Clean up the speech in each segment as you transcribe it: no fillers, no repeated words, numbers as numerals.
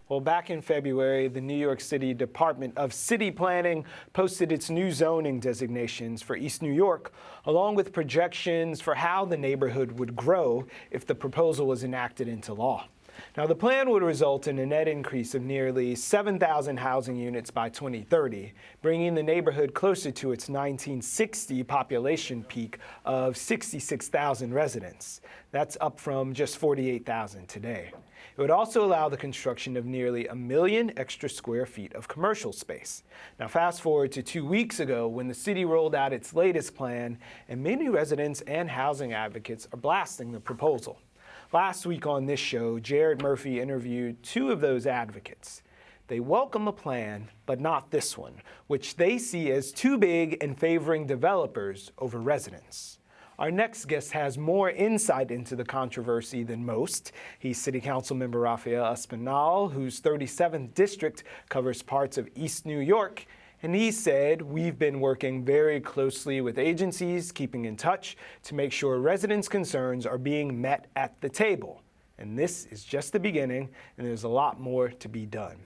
Well, back in February, the New York City Department of City Planning posted its new zoning designations for East New York, along with projections for how the neighborhood would grow if the proposal was enacted into law. Now, the plan would result in a net increase of nearly 7,000 housing units by 2030, bringing the neighborhood closer to its 1960 population peak of 66,000 residents. That's up from just 48,000 today. It would also allow the construction of nearly 1 million extra square feet of commercial space. Now, fast forward to 2 weeks ago when the city rolled out its latest plan, and many residents and housing advocates are blasting the proposal. Last week on this show, Jared Murphy interviewed 2 of those advocates. They welcome the plan, but not this one, which they see as too big and favoring developers over residents. Our next guest has more insight into the controversy than most. He's City Council member Rafael Espinal, whose 37th district covers parts of East New York. And he said, we've been working very closely with agencies, keeping in touch to make sure residents' concerns are being met at the table. And this is just the beginning, and there's a lot more to be done.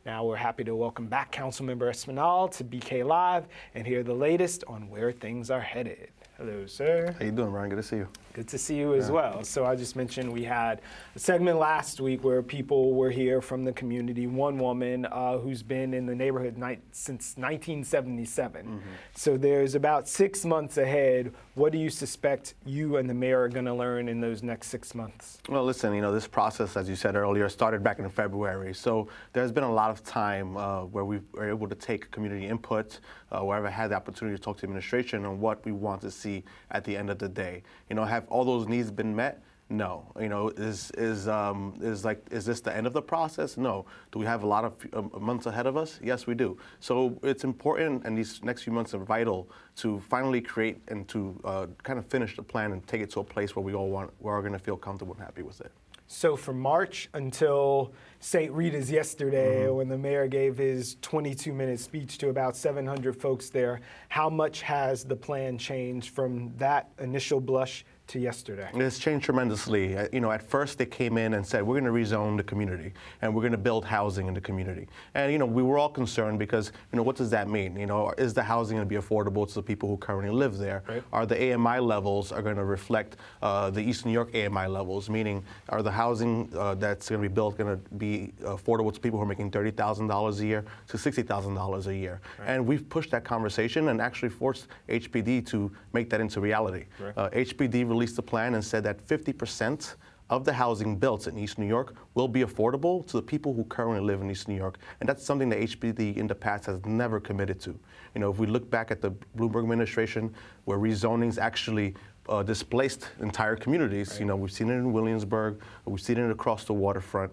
Now we're happy to welcome back Councilmember Espinal to BK Live and hear the latest on where things are headed. Hello, sir. How you doing, Ryan? Good to see you. Good to see you as well. So I just mentioned we had a segment last week where people were here from the community. One woman who's been in the neighborhood since 1977. Mm-hmm. So there's about 6 months ahead. What do you suspect you and the mayor are going to learn in those next 6 months? Well, listen, this process, as you said earlier, started back in February. So there's been a lot of time where we were able to take community input, wherever I had the opportunity to talk to the administration on what we want to see at the end of the day. Have all those needs been met? No. Is this the end of the process? No. Do we have a lot of months ahead of us? Yes, we do. So it's important, and these next few months are vital to finally create and to kind of finish the plan and take it to a place where we're going to feel comfortable and happy with it. So from March until St. Rita's yesterday, when the mayor gave his 22-minute speech to about 700 folks there, how much has the plan changed from that initial blush to yesterday? It's changed tremendously. At first they came in and said, we're going to rezone the community and we're going to build housing in the community. And, we were all concerned because, what does that mean? Is the housing going to be affordable to the people who currently live there? Right. Are the AMI levels going to reflect the East New York AMI levels? Meaning, are the housing that's going to be built going to be affordable to people who are making $30,000 a year to $60,000 a year? Right. And we've pushed that conversation and actually forced HPD to make that into reality. Right. HPD released a plan and said that 50% of the housing built in East New York will be affordable to the people who currently live in East New York. And that's something that HPD in the past has never committed to. If we look back at the Bloomberg administration, where rezonings actually displaced entire communities. Right. We've seen it in Williamsburg, we've seen it across the waterfront,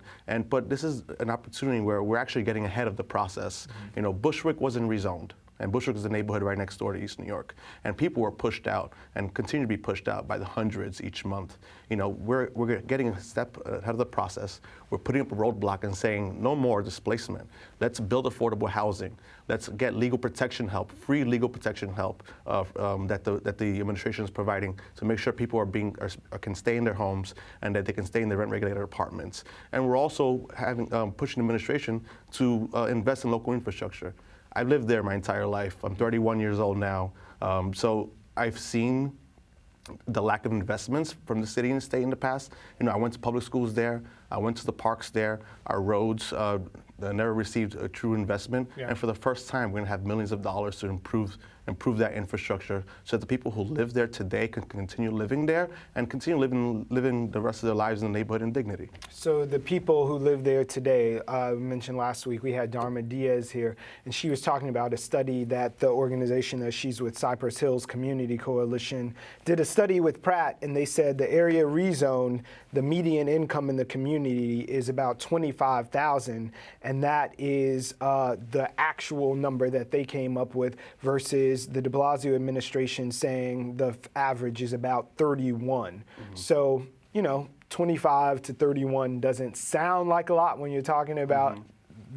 but this is an opportunity where we're actually getting ahead of the process. Mm-hmm. Bushwick wasn't rezoned. And Bushwick is a neighborhood right next door to East New York. And people were pushed out and continue to be pushed out by the hundreds each month. We're getting a step ahead of the process. We're putting up a roadblock and saying no more displacement. Let's build affordable housing. Let's get legal protection help, free legal protection help that the administration is providing to make sure people can stay in their homes and that they can stay in their rent-regulated apartments. And we're also pushing the administration to invest in local infrastructure. I've lived there my entire life. I'm 31 years old now. So I've seen the lack of investments from the city and the state in the past. I went to public schools there. I went to the parks there. Our roads never received a true investment. Yeah. And for the first time, we're going to have millions of dollars to improve that infrastructure so that the people who live there today can continue living there and continue living the rest of their lives in the neighborhood in dignity. So the people who live there today, we mentioned last week, we had Dharma Diaz here, and she was talking about a study that the organization that she's with, Cypress Hills Community Coalition, did a study with Pratt, and they said the area rezoned, the median income in the community is about $25,000, and that is the actual number that they came up with versus the de Blasio administration saying the average is about 31. Mm-hmm. So, 25 to 31 doesn't sound like a lot when you're talking about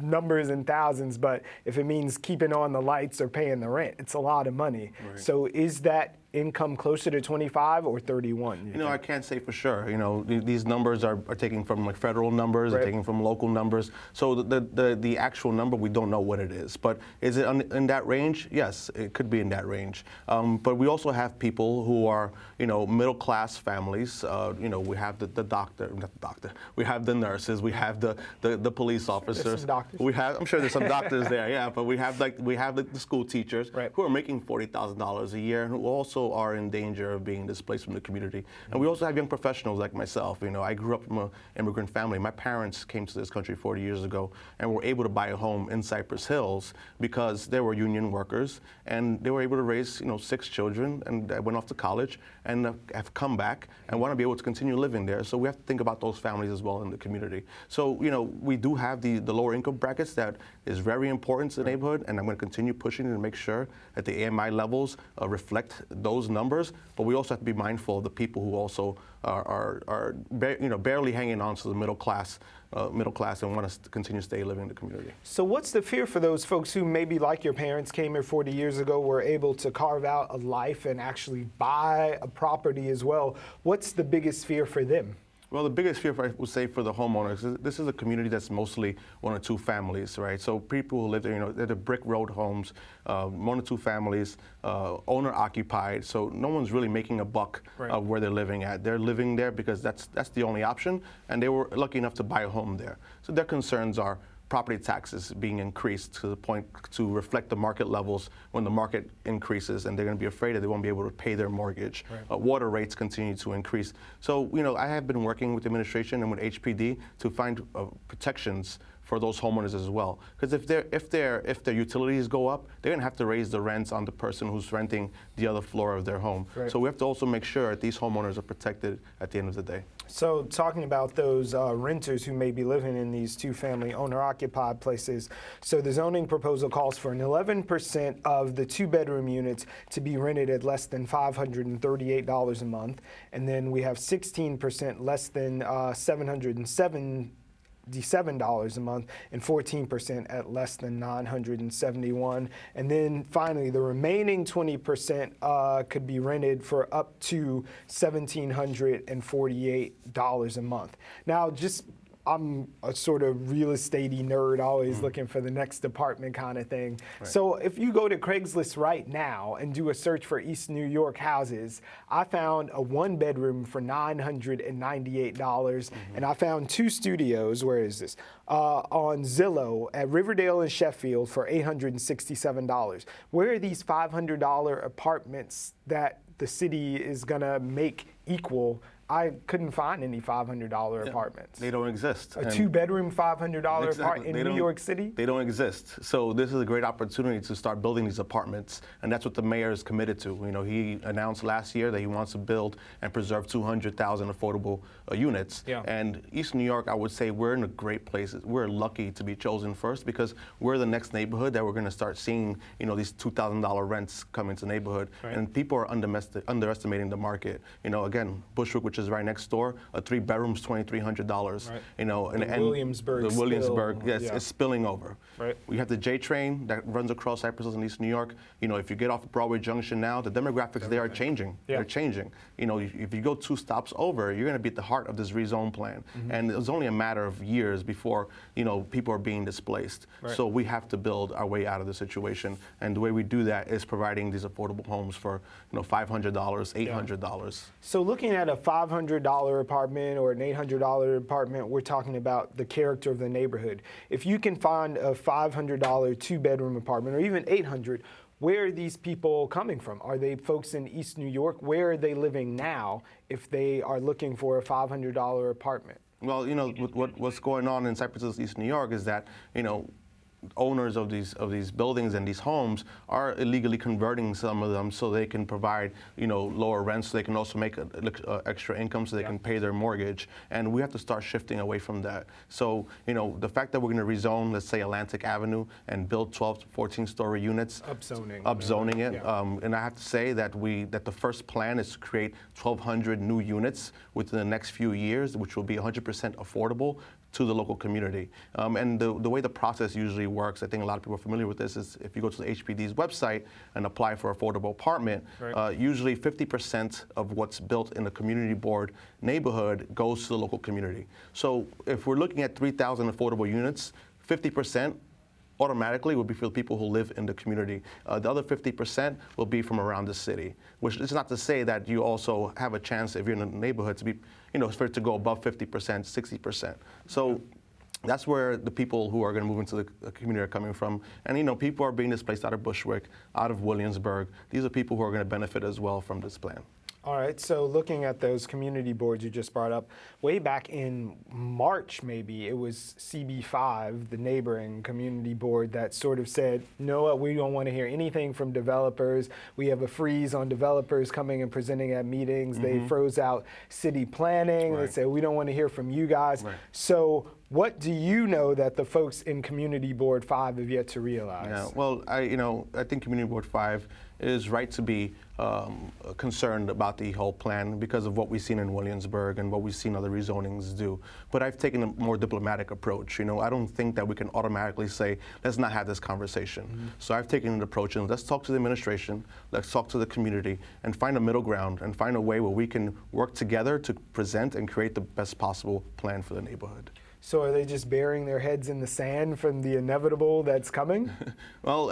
numbers in thousands, but if it means keeping on the lights or paying the rent, it's a lot of money. Right. So is that income closer to 25 or 31? You know, I can't say for sure. You know, these numbers are taken from like federal numbers, they're taken from local numbers. So the actual number, we don't know what it is. But is it in that range? Yes, it could be in that range. But we also have people who are, you know, middle class families. You know, we have the doctor, not the doctor. We have the nurses. We have the police officers. There's some doctors. We have. I'm sure there's some doctors there. Yeah, but we have the school teachers who are making $40,000 a year, and who also are in danger of being displaced from the community. And we also have young professionals like myself. You know, I grew up from an immigrant family. My parents came to this country 40 years ago and were able to buy a home in Cypress Hills because they were union workers, and they were able to raise, you know, 6 children, and I went off to college and have come back and want to be able to continue living there. So we have to think about those families as well in the community. So, you know, we do have the lower income brackets that is very important to the neighborhood, and I'm going to continue pushing to make sure that the AMI levels reflect those numbers. But we also have to be mindful of the people who also are barely hanging on to the middle class and want to continue to stay living in the community. So what's the fear for those folks who maybe, like your parents, came here 40 years ago, were able to carve out a life and actually buy a property as well? What's the biggest fear for them? Well, the biggest fear, I would say, for the homeowners, this is a community that's mostly 1 or 2 families, right? So people who live there, you know, they're the brick road homes, 1 or 2 families, owner occupied. So no one's really making a buck of where they're living at. They're living there because that's the only option, and they were lucky enough to buy a home there. So their concerns are property taxes being increased to the point to reflect the market levels when the market increases, and they're going to be afraid that they won't be able to pay their mortgage. Water rates continue to increase. So, you know, I have been working with the administration and with HPD to find protections for those homeowners as well. Because if their utilities go up, they're going to have to raise the rents on the person who's renting the other floor of their home. So we have to also make sure that these homeowners are protected at the end of the day. So talking about those renters who may be living in these 2-family owner-occupied places, so the zoning proposal calls for an 11% of the 2-bedroom units to be rented at less than $538 a month, and then we have 16% less than $707 a month, and 14% at less than $971. And then finally, the remaining 20% could be rented for up to $1,748 a month. Now, I'm a sort of real estate-y nerd, always looking for the next apartment kind of thing. So if you go to Craigslist right now and do a search for East New York houses, I found a 1-bedroom for $998, and I found 2 studios, where is this? On Zillow at Riverdale and Sheffield for $867. Where are these $500 apartments that the city is gonna make equal? I couldn't find any $500 apartments. They don't exist. A 2-bedroom $500 apartment in New York City? They don't exist. So this is a great opportunity to start building these apartments, and that's what the mayor is committed to. You know, he announced last year that he wants to build and preserve 200,000 affordable units. And East New York, I would say, we're in a great place. We're lucky to be chosen first because we're the next neighborhood that we're going to start seeing, you know, these $2,000 rents come into the neighborhood, and people are underestimating the market. You know, again, Bushwick, which is right next door, a 3-bedroom's $2,300. You know, and Williamsburg, it's spilling over. We have the J train that runs across Cypress Hills in East New York. You know, if you get off of Broadway Junction now, the demographics there are changing. They're changing. You know, if you go 2 stops over, you're going to be at the heart of this rezone plan. And it's only a matter of years before, you know, people are being displaced. So we have to build our way out of the situation. And the way we do that is providing these affordable homes for, you know, $500, $800. So looking at a $500 apartment or an $800 apartment, we're talking about the character of the neighborhood. If you can find a $500 2-bedroom apartment, or even $800, where are these people coming from? Are they folks in East New York? Where are they living now if they are looking for a $500 apartment? Well, you know, what's going on in Cypress Hills, East New York is that, you know, owners of these buildings and these homes are illegally converting some of them so they can provide, you know, lower rents. So they can also make extra income so they can pay their mortgage. And we have to start shifting away from that. So, you know, the fact that we're going to rezone, let's say, Atlantic Avenue and build 12 to 14-story units, upzoning it. And I have to say that the first plan is to create 1,200 new units within the next few years, which will be 100% affordable to the local community. And the way the process usually works, I think a lot of people are familiar with this, is if you go to the HPD's website and apply for affordable apartment, Right. usually 50% of what's built in the community board neighborhood goes to the local community. So if we're looking at 3,000 affordable units, 50% automatically would be for the people who live in the community. The other 50% will be from around the city, which is not to say that you also have a chance, if you're in a neighborhood, to be, for it to go above 50%, 60%. So that's where the people who are going to move into the community are coming from. And, people are being displaced out of Bushwick, out of Williamsburg. These are people who are going to benefit as well from this plan. All right, so looking at those community boards you just brought up, way back in March maybe, it was CB5, the neighboring community board, that sort of said, no, we don't want to hear anything from developers. We have a freeze on developers coming and presenting at meetings. They froze out city planning. Right. They said, we don't want to hear from you guys. Right. So what do you know that the folks in Community Board 5 have yet to realize? Yeah, well, I think Community Board 5 is right to be concerned about the whole plan because of what we've seen in Williamsburg and what we've seen other rezonings do. But I've taken a more diplomatic approach. I don't think that we can automatically say, let's not have this conversation. So I've taken an approach and let's talk to the administration, let's talk to the community and find a middle ground and find a way where we can work together to present and create the best possible plan for the neighborhood. So are they just burying their heads in the sand from the inevitable that's coming? Well,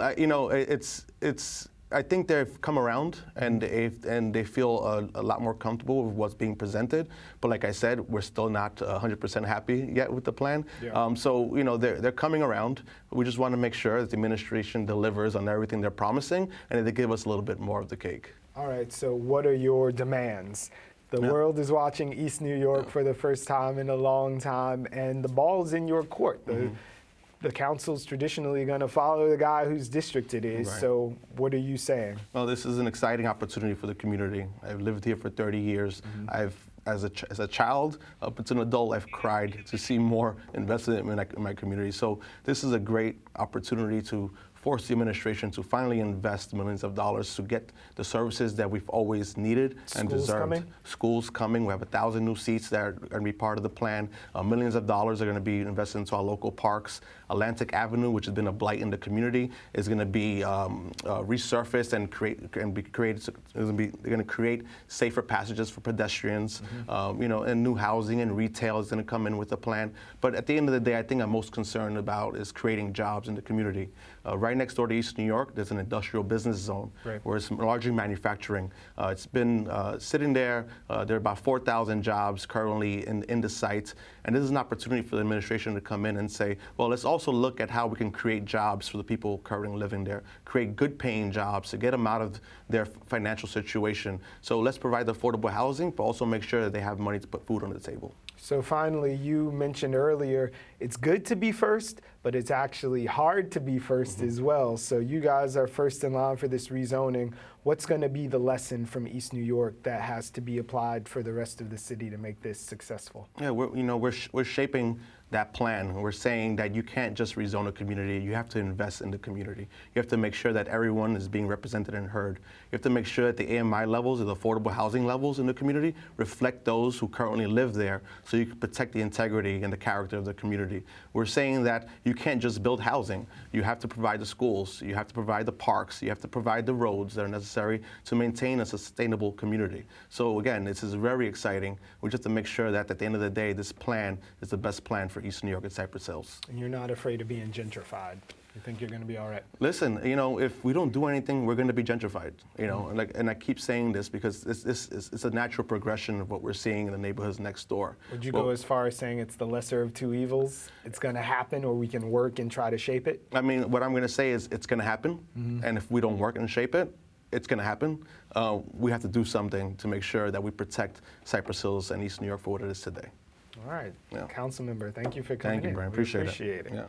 I think they've come around and they feel a lot more comfortable with what's being presented. But like I said, we're still not 100% happy yet with the plan. Yeah. So they're coming around. We just want to make sure that the administration delivers on everything they're promising and that they give us a little bit more of the cake. All right, so what are your demands? The world is watching East New York for the first time in a long time, and the ball's in your court. The council's traditionally going to follow the guy whose district it is. Right. So what are you saying? Well, this is an exciting opportunity for the community. I've lived here for 30 years. As a child up until an adult, I've cried to see more investment in my community. So this is a great opportunity to force the administration to finally invest millions of dollars to get the services that we've always needed and deserved. Coming? Schools coming. We have 1,000 new seats that are going to be part of the plan. Millions of dollars are going to be invested into our local parks. Atlantic Avenue, which has been a blight in the community, is going to be resurfaced and they're going to create safer passages for pedestrians. And new housing and retail is going to come in with the plan. But at the end of the day, I think I'm most concerned about is creating jobs in the community. Right next door to East New York, there's an industrial business zone where it's largely manufacturing. It's been sitting there. There are about 4,000 jobs currently in the site. And this is an opportunity for the administration to come in and say, well, let's also look at how we can create jobs for the people currently living there, create good paying jobs to get them out of their financial situation. So let's provide the affordable housing, but also make sure that they have money to put food on the table. So finally, you mentioned earlier, it's good to be first, but it's actually hard to be first as well. So you guys are first in line for this rezoning. What's going to be the lesson from East New York that has to be applied for the rest of the city to make this successful? Yeah, we're shaping that plan. We're saying that you can't just rezone a community. You have to invest in the community. You have to make sure that everyone is being represented and heard. You have to make sure that the AMI levels, or the affordable housing levels in the community, reflect those who currently live there, so you can protect the integrity and the character of the community. We're saying that you can't just build housing. You have to provide the schools. You have to provide the parks. You have to provide the roads that are necessary to maintain a sustainable community. So again, this is very exciting. We just have to make sure that at the end of the day, this plan is the best plan for East New York and Cypress Hills. And you're not afraid of being gentrified. You think you're going to be all right? Listen, if we don't do anything, we're going to be gentrified. And I keep saying this because it's a natural progression of what we're seeing in the neighborhoods next door. Would you go as far as saying it's the lesser of two evils? It's going to happen, or we can work and try to shape it? I mean, what I'm going to say is it's going to happen, and if we don't work and shape it, it's going to happen. We have to do something to make sure that we protect Cypress Hills and East New York for what it is today. All right. Yeah. Council member, thank you for coming in. Thank you, Brian. Appreciate it. Yeah.